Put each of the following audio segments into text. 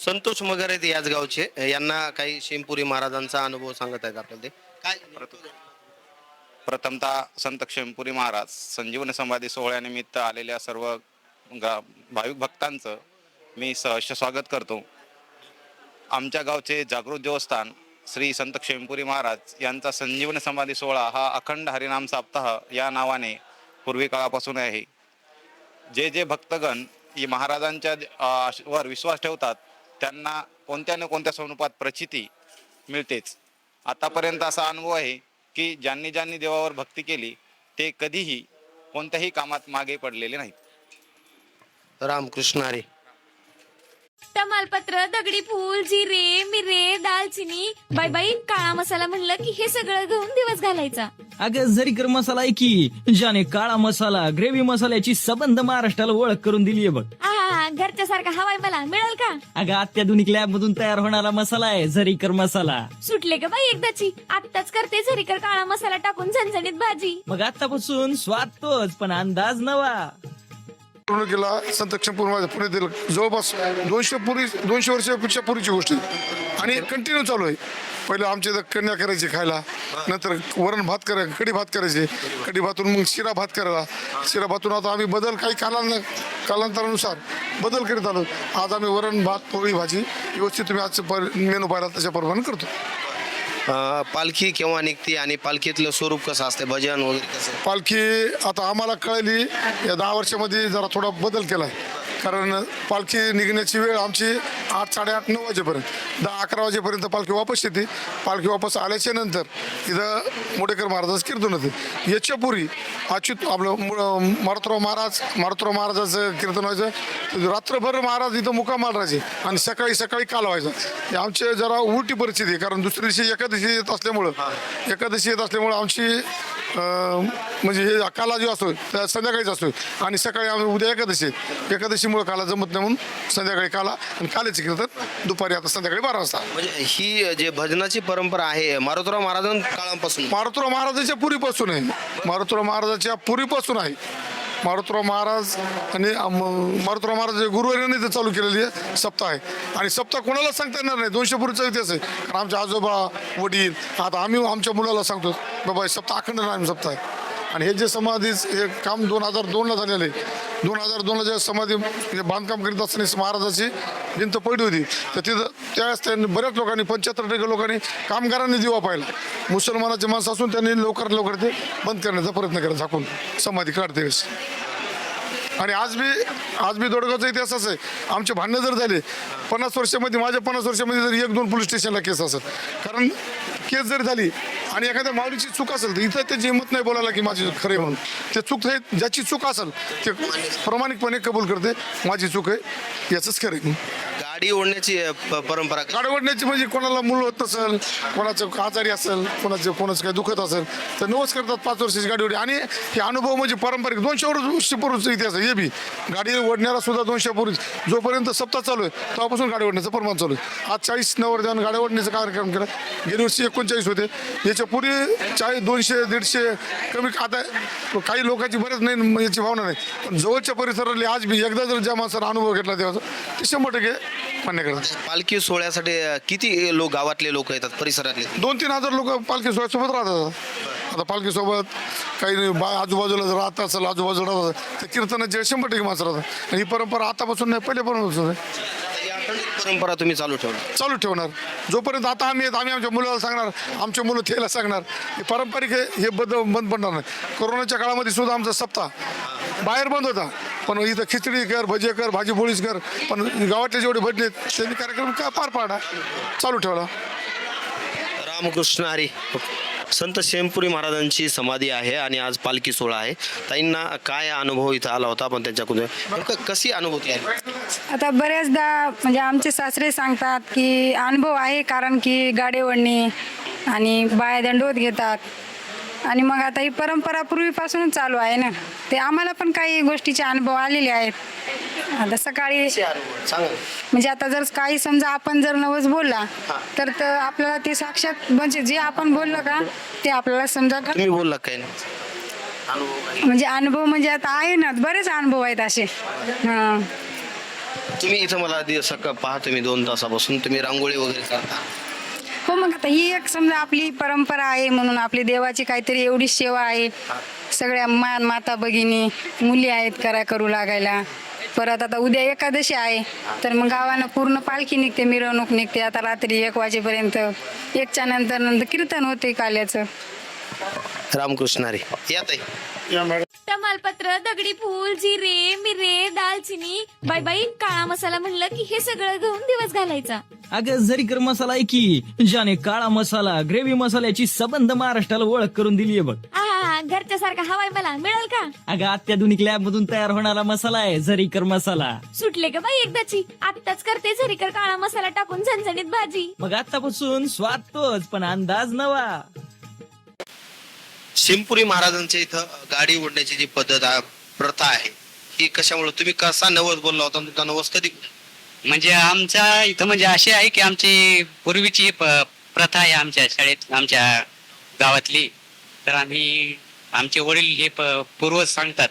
संतोष मगर आहेत याच गावचे. यांना काही शेमपुरी महाराजांचा अनुभव सांगत आहेत आपल्याला ते काय. प्रथमतः संत क्षेमपुरी महाराज संजीवनी समाधी सोहळ्यानिमित्त आलेल्या सर्व भाविक भक्तांचं मी सहर्ष स्वागत करतो. आमच्या गावचे जागृत देवस्थान श्री संत क्षेमपुरी महाराज यांचा संजीवनी समाधी सोहळा हा अखंड हरिनाम सप्ताह या नावाने पूर्वी काळापासून आहे. जे जे भक्तगण ही महाराजांच्या वर विश्वास ठेवतात त्यांना कोणत्या न कोणत्या स्वरूपात प्रचिती मिळतेच. आतापर्यंत असा अनुभव आहे की ज्यांनी ज्यांनी देवावर भक्ती केली ते कधीही कोणत्याही कामात मागे पडलेले नाहीत. रामकृष्ण हरी. तमालपत्र, दगडी फूल, जिरे, मिरे, दालचिनी, बाई बाई काळा मसाला म्हणलं की हे सगळं घेऊन दिवस घालायचा. अगं झरीकर मसाला आहे की ज्याने काळा मसाला ग्रेव्ही मसाल्याची सबंध महाराष्ट्राला ओळख करून दिली आहे बघ. आहा, घरच्या सारखा हवाय मला मिळेल का? अगं अत्याधुनिक लॅब मधून तयार होणारा मसाला आहे झरीकर मसाला. सुटले का बाई एकदाची? आत्ताच करते झरीकर काळा मसाला टाकून झणझणीत भाजी. मग आतापासून स्वाद तोच पण अंदाज नवा. केला संत क्षेमपुरी पुण्यातील जवळपास 200 वर्षापेक्षा पूर्वीची गोष्ट आहे आणि कंटिन्यू चालू आहे. पहिलं आमच्या इथं कन्या करायची खायला, नंतर वरण भात करायचं, कढी भात करायचे, कढी भातून मग शिरा भात करायला, शिरा भातून आता आम्ही बदल काही कालांतरानुसार बदल करीत आलो. आज आम्ही वरण भात पोळी भाजी व्यवस्थित तुम्ही आजचं मेनू पाहिला त्याच्याप्रमाणे करतो. पालखी केव्हा निघते आणि पालखीतलं स्वरूप कसं असते, भजन वगैरे कसं? पालखी आता आम्हाला कळली या 10 वर्षामध्ये जरा थोडा बदल केला आहे. कारण पालखी निघण्याची वेळ आमची 8, 8:30, 9 वाजेपर्यंत, 10-11 वाजेपर्यंत पालखी वापस येते. पालखी वापस आल्याच्या नंतर इथं मोडेकर महाराजाचं कीर्तन होते. याच्या पूर्वी अच्युत आपलं मारुतराव महाराजाचं कीर्तन व्हायचं. रात्रभर महाराज इथं मुक्कामाला राहायचे आणि सकाळी काल व्हायचा. हे आमचे जरा उलटी परिस्थिती आहे. कारण दुसऱ्या दिवशी एकादशी येत असल्यामुळं आमची म्हणजे हे काला जो असतो त्या संध्याकाळीच असतो आणि सकाळी आम्ही उद्या एकादशीमुळे काला जमत नाही म्हणून संध्याकाळी काला आणि काल्याचे कीर्तन दुपारी आता संध्याकाळी 12 वाजता. म्हणजे ही जे भजनाची परंपरा आहे मारुतराव महाराजांपासून मारुतराव महाराजाच्या पूर्वीपासून आहे. मारुतराव महाराजाच्या पूर्वीपासून आहे. मारुतराव महाराज आणि मारुतराव महाराज गुरुवारीने इथं चालू केलेली आहे सप्ताह आहे. आणि सप्ताह कोणाला सांगता येणार नाही. 200 पूर्वीचा इतिहास आहे. कारण आमचे आजोबा वडील आता आम्ही आमच्या मुलाला सांगतो बाबा हे सप्ताह अखंड नारायण सप्ताह आहे. आणि हे जे समाधी हे काम 2002ला झालेलं आहे. 2002ला जे समाधी बांधकाम करीत असताना महाराजाची भिंत पडली होती तर तिथं त्यावेळेस त्यांनी बऱ्याच लोकांनी 75% लोकांनी कामगारांनी दिवा पाहिला. मुसलमानाचे माणसं असून त्यांनी लवकर ते बंद करण्याचा प्रयत्न केला झाकून समाधी काढते वेळेस. आणि आज बी दोडगावचा इतिहास असं आहे. आमचे भांडणं जर झाले 50 वर्षामध्ये माझ्या 50 वर्षामध्ये जर 1-2 पोलीस स्टेशनला केस असेल. कारण केस जर झाली आणि एखाद्या माऊलीची चूक असेल तर इथं त्याची हिंमत नाही बोलायला की माझी खरे म्हणून. ते चूक आहे ज्याची चूक असेल ते प्रामाणिकपणे कबूल करते माझी चूक आहे याचंच खरं. गाडी ओढण्याची परंपरा गाडी ओढण्याची म्हणजे कोणाला मूल होत नसेल, कोणाचं आजारी असेल, कोणाचं काही दुखत असेल तर नवस करतात 5 वर्षाची गाडी ओढी. आणि हे अनुभव म्हणजे पारंपरिक 200 वर्षापूर्वीचा इतिहास आहे. हे बी गाडी ओढण्याला सुद्धा 200 पूर्वी जोपर्यंत सप्ताह चालू आहे तेव्हापासून गाडी ओढण्याचं प्रमाण चालू आहे. आज 40 नवरदेवांनी गाडी ओढण्याचा कार्यक्रम केला. गेल्या वर्षी 39 होते. याच्या पूर्वी 40, 200, 150 कमी. आता काही लोकांची बरेच नाही याची भावना नाही पण जवळच्या परिसरातली आज बी एकदा जर ज्या माणसाला अनुभव घेतला तेव्हा ते 100% मान्य करतात. पालखी सोहळ्यासाठी किती लोक गावातले लोक येतात परिसरातले? 2-3 हजार लोक पालखी सोहळ्यासोबत राहतात. आता पालखीसोबत काही आजूबाजूला जर राहत असेल आजूबाजूला राहतात तर कीर्तनाचे 100% माणसं राहतात. आणि ही परंपरा आतापासून नाही पहिल्यापासून आहे. परंपरा तुम्ही चालू ठेवणार जोपर्यंत. आता आम्ही आमच्या मुलाला सांगणार, आमच्या मुलं थेला सांगणार. हे पारंपरिक आहे, हे बंद पडणार नाही. कोरोनाच्या काळामध्ये सुद्धा आमचा सप्ताह बाहेर बंद होता पण इथं खिचडी कर, भजे कर, भाजी पोळीच कर. पण गावातले जेवढे भजने आहेत त्यांनी कार्यक्रम पार पाडला चालू ठेवला. रामकृष्ण हरी. संत क्षेमपुरी महाराजांची समाधी आहे आणि आज पालखी सोहळा आहे. ताईंना काय अनुभव इथं आला होता आपण त्यांच्याकडून कशी अनुभूती आहे? आता बऱ्याचदा म्हणजे आमचे सासरे सांगतात की अनुभव आहे कारण की गाडी ओढणे आणि बाया दंडवत घेतात आणि मग आता ही परंपरा पूर्वीपासूनच चालू आहे ना. ते आम्हाला पण काही गोष्टीचे अनुभव आलेले आहेत. आता सकाळी म्हणजे आता जर काही समजा आपण जर नवस बोलला तर आपल्याला ते साक्षात म्हणजे जे आपण बोललो का ते आपल्याला समजा का तुम्ही बोलला काय म्हणजे अनुभव म्हणजे आता आहे ना बरेच अनुभव आहेत असे. तुम्ही इथं मला सकाळ पाहतो मी 2 तासापासून तुम्ही रांगोळी वगैरे करता. हो, मग आता ही एक समजा आपली परंपरा आहे म्हणून आपली देवाची काहीतरी एवढी सेवा आहे. सगळ्या माता भगिनी मुली आहेत करू लागायला. परत आता उद्या एकादशी आहे तर मग गावानं पूर्ण पालखी निघते, मिरवणूक निघते. आता रात्री 1 वाजेपर्यंत 1च्या नंतर कीर्तन होते काल्याचं. रामकृष्ण हरी. या ताई. या मॅडम. तमालपत्र, दगडी फूल, जिरे, मिरे, दालचिनी, बाई बाई काळा मसाला म्हणलं की हे सगळं घेऊन दिवस घालायचा. अगं झरीकर मसाला आहे की ज्याने काळा मसाला ग्रेव्ही मसाल्याची सबंध महाराष्ट्राला ओळख करून दिलीये बघ. आहा, घरच्या सारखा हवाय मला मिळेल का? अगं अत्याधुनिक लॅब मधून तयार होणारा मसाला आहे झरीकर मसाला. सुटले का बाई एकदाची? आत्ताच करते झरीकर काळा मसाला टाकून झणझणीत भाजी. मग आतापासून स्वाद तोच पण अंदाज नवा. शिंपुरी महाराजांच्या इथं गाडी ओढण्याची जी पद्धत प्रथा आहे ही कशामुळे तुम्ही कसा नवस बोलला होता, तुमचा नवस कधी? म्हणजे आमच्या इथं म्हणजे असे आहे की आमची पूर्वीची प्रथा आहे आमच्या शाळेत, आमच्या गावातली. तर आमचे वडील हे पूर्वज सांगतात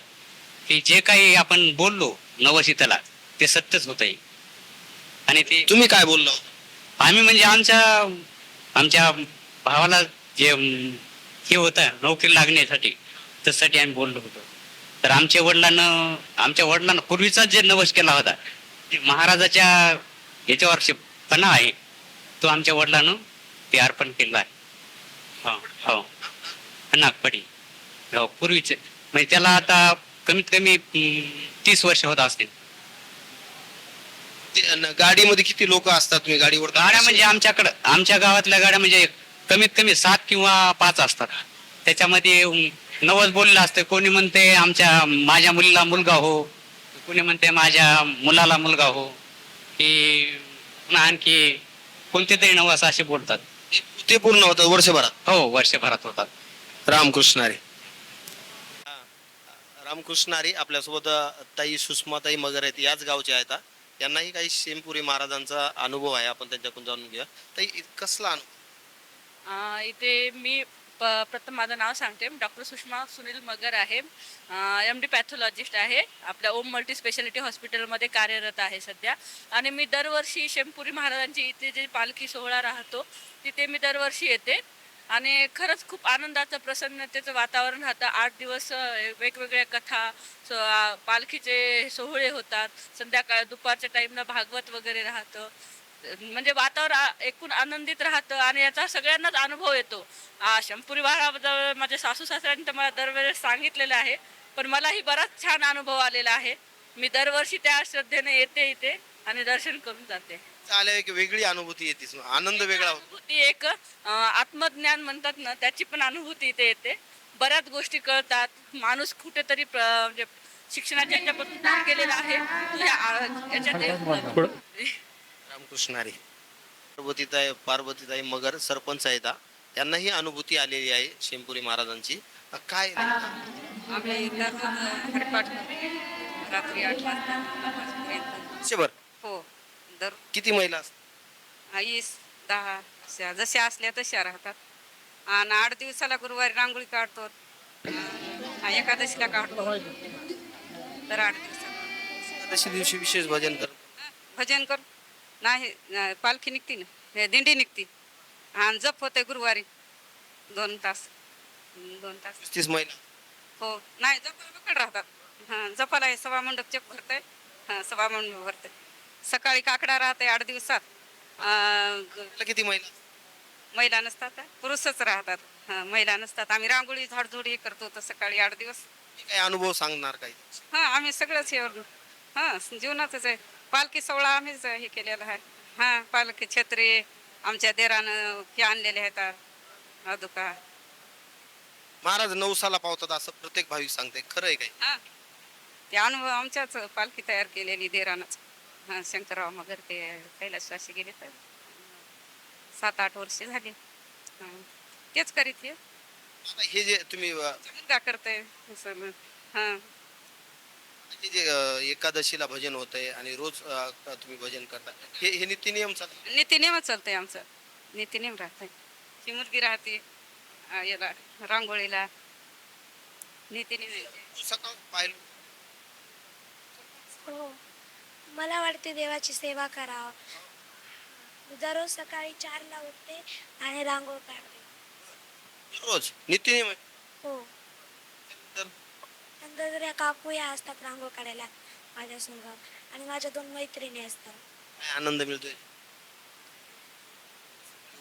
की जे काही आपण बोललो नवशिताला ते सत्यच होत आहे. आणि ते तुम्ही काय बोललो? आम्ही म्हणजे आमच्या भावाला जे हे होतं नोकरी लागण्यासाठी त्यासाठी आम्ही बोललो होतो. तर आमच्या वडिलांना पूर्वीचा जे नवस केला होता ते महाराजाच्या याच्यावर पणा आहे तो आमच्या वडिलांना ते अर्पण केलं आहे. हो हो नागपडी हो पूर्वीचे म्हणजे त्याला आता कमीत कमी 30 वर्ष होत असतील. गाडीमध्ये किती लोक असतात? तुम्ही गाडी ओढता? गाड्या म्हणजे आमच्या गावातल्या गाड्या म्हणजे कमीत कमी 7 किंवा 5 असतात. त्याच्यामध्ये नवस बोललेलं असतं. कोणी म्हणते माझ्या मुलीला मुलगा हो, कोणी म्हणते माझ्या मुलाला मुलगा हो, की आणखी कोणते तरी नवस असे बोलतात. ते पूर्ण होतात वर्षभरात? हो वर्षभरात होतात. रामकृष्ण हरी. रामकृष्ण हरी. आपल्यासोबत ताई सुषमाताई मगर आहेत, याच गावच्या आहेत. यांनाही काही शिंपुरी महाराजांचा अनुभव आहे, आपण त्यांच्याकडून जाणून घेऊया. ताई कसला अनुभव? इथे मी प्रथम माझं नाव सांगते. डॉक्टर सुषमा सुनील मगर आहे. MD पॅथॉलॉजिस्ट आहे. आपल्या ओम मल्टी स्पेशालिटी हॉस्पिटलमध्ये कार्यरत आहे सध्या. आणि मी दरवर्षी शेंपुरी महाराजांची इथे जे पालखी सोहळा राहतो तिथे मी दरवर्षी येते. आणि खरंच खूप आनंदाचं प्रसन्नतेचं वातावरण राहतं. 8 दिवस वेगवेगळ्या कथा पालखीचे सोहळे होतात. संध्याकाळ दुपारच्या टाईमला भागवत वगैरे राहतं. म्हणजे वातावरण एकूण आनंदित राहतं आणि याचा सगळ्यांनाच अनुभव येतो. शंपुरी महाराजाबद्दल माझ्या सासू सासऱ्यांनी तर मला दरवेळेस सांगितलेलं आहे, पण मलाही बराच छान अनुभव आलेला आहे. मी दरवर्षी त्या श्रद्धेने येते इथे आणि दर्शन करून जाते. आल्या एक वेगळी अनुभूती येते, आनंद वेगळा होतो. अनुभूती एक आत्मज्ञान म्हणतात ना, त्याची पण अनुभूती इथे येते. बऱ्याच गोष्टी कळतात. माणूस कुठेतरी म्हणजे शिक्षणाच्या ह्याच्यापासून दूर गेलेला आहे. रामकृष्ण हरी. पार्वतीताई मगर सरपंच आहेत, त्यांनाही अनुभूती आलेली आहे शिंपुरी महाराजांची. काय आम्ही हरिपाठ रात्री 8 वाजता. वर्षभर हो दर किती महिला असतात? 10 जशा असल्या तशा राहतात. आणि 8 दिवसाला गुरुवारी रांगोळी काढतो. एकादशीला काढतो. तर 8 दिवसाला एकादशी दिवशी विशेष भजन कर. भजन कर नाही. पालखी निघते ना, दिंडी निघते आणि जप होते गुरुवारी 2 तास. 2 तास 35 महिला. हो नाही जपाला पकड राहतात. जपाला हे सभा मंडप चेक भरतंय. सभा मंडप भरतंय. सकाळी काकडा राहते 8 दिवसात. किती महिला? महिला नसतात, पुरुषच राहतात. महिला नसतात. आम्ही रांगोळी झाडझुड हे करतो तर सकाळी 8 दिवस. काय अनुभव सांगणार काही? आम्ही सगळंच हे जीवनातच आहे. पालखी सोहळा आम्हीच हे केलेला आहे. पालखी छत्री आमच्या देरानं हे आणलेले आहेत. अधुका महाराज नवसाला पावतात असं प्रत्येक भाविक सांगते, खरं आहे काय? ते अनुभव आमच्याच पालखी तयार केलेली देरानच. शंकरराव मगर ते कैलासवासी गेले तर 7-8 वर्ष झाली. तेच करीत हे जे तुम्ही का करते. हे जे एकादशीला भजन होतंय आणि रोज तुम्ही भजन करता, हे नीती नियम चालतात? नीतिनियमच चालतंय आमचं. नीतिनियम राहतंय. ती मुलगी राहते याला रांगोळीला नीतिनियम. सकाळ पाहिलं मला वाटते देवाची सेवा करावं. दररोज सकाळी 4ला उठते आणि रांगोळ काढते. रोज नित्यनेम आहे. हो. तर नंतर या काकू या असतात रांगोळ काढायला माझ्या संग आणि माझ्या 2 मैत्रिणी असतात. काय आनंद मिळतोय?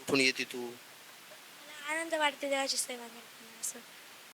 उठून येते तू? मला आनंद वाटते देवाची सेवा करताना असं.